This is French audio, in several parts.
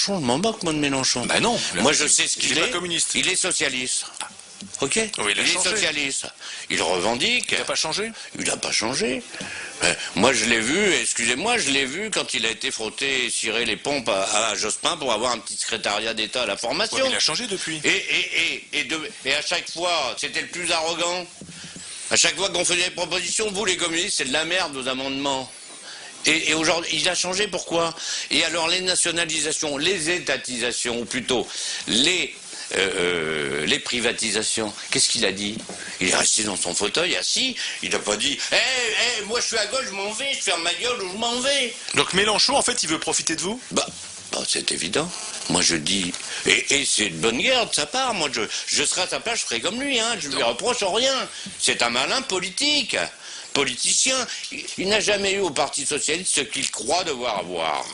Mélenchon, je m'en moque, moi, de Mélenchon. Bah non. Moi, je sais ce qu'il est. Pas communiste. Il est socialiste. Ok. Oui, il est socialiste. Il revendique. Il n'a pas changé. Il n'a pas changé. Moi, je l'ai vu, excusez-moi, je l'ai vu quand il a été frotté et ciré les pompes à Jospin pour avoir un petit secrétariat d'État à la formation. Ouais, mais il a changé depuis. Et à chaque fois, c'était le plus arrogant. À chaque fois qu'on faisait des propositions, vous, les communistes, c'est de la merde, vos amendements. Et aujourd'hui, il a changé, pourquoi? Et alors, les nationalisations, les étatisations, ou plutôt, les privatisations, qu'est-ce qu'il a dit? Il est resté dans son fauteuil, assis, il n'a pas dit « moi je suis à gauche, je m'en vais, je ferme ma gueule ou je m'en vais ». Donc Mélenchon, en fait, il veut profiter de vous? Bah, c'est évident. Moi je dis, et c'est de bonne guerre de sa part, moi je serai à sa place, je ferai comme lui, hein, je lui reproche rien. C'est un malin politique. Politicien, il n'a jamais eu au Parti Socialiste ce qu'il croit devoir avoir.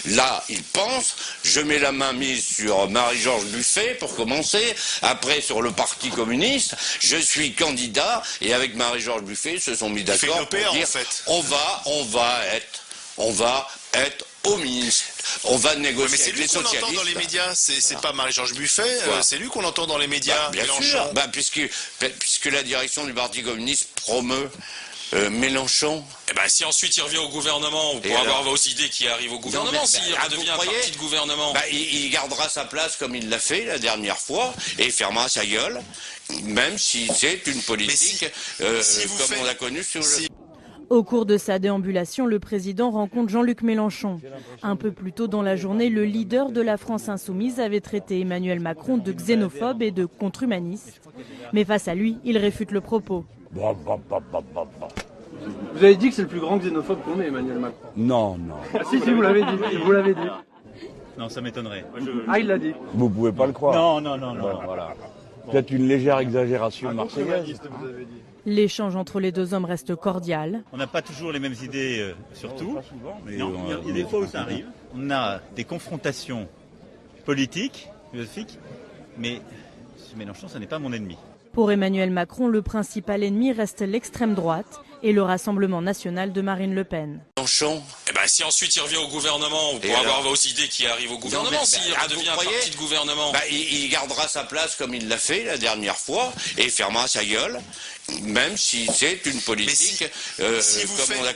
Là, il pense, je mets la main mise sur Marie-Georges Buffet pour commencer, après sur le Parti communiste, je suis candidat, et avec Marie-Georges Buffet, ils se sont mis d'accord pour dire, en fait. on va être au ministre. On va négocier avec les socialistes. Mais c'est lui qu'on entend dans les médias, c'est pas Marie-Georges Buffet, c'est lui qu'on entend dans les médias. Bien sûr, puisque la direction du Parti communiste promeut Mélenchon. Eh ben, si ensuite il revient au gouvernement, pour avoir vos idées qui arrivent au gouvernement, s'il redevient un parti de gouvernement. Il gardera sa place comme il l'a fait la dernière fois, et il fermera sa gueule, même si c'est une politique comme on l'a connue sur le... Au cours de sa déambulation, le président rencontre Jean-Luc Mélenchon. Un peu plus tôt dans la journée, le leader de la France insoumise avait traité Emmanuel Macron de xénophobe et de contre-humaniste. Mais face à lui, il réfute le propos. Vous avez dit que c'est le plus grand xénophobe qu'on ait, Emmanuel Macron. Non, non. Ah, si, vous l'avez dit. Vous l'avez dit. Non, ça m'étonnerait. Ah, il l'a dit. Vous pouvez pas le croire. Non. Voilà. Peut-être une légère exagération marseillaise. L'échange entre les deux hommes reste cordial. On n'a pas toujours les mêmes idées sur tout. Il y a des fois où ça arrive. On a des confrontations politiques, philosophiques, mais ce Mélenchon, ça n'est pas mon ennemi. Pour Emmanuel Macron, le principal ennemi reste l'extrême droite et le Rassemblement national de Marine Le Pen. Mélenchon. Eh ben, si ensuite il revient au gouvernement, pour avoir vos idées qui arrivent au gouvernement, s'il redevient un parti de gouvernement. Il gardera sa place comme il l'a fait la dernière fois, et il fermera sa gueule, même si c'est une politique comme on l'a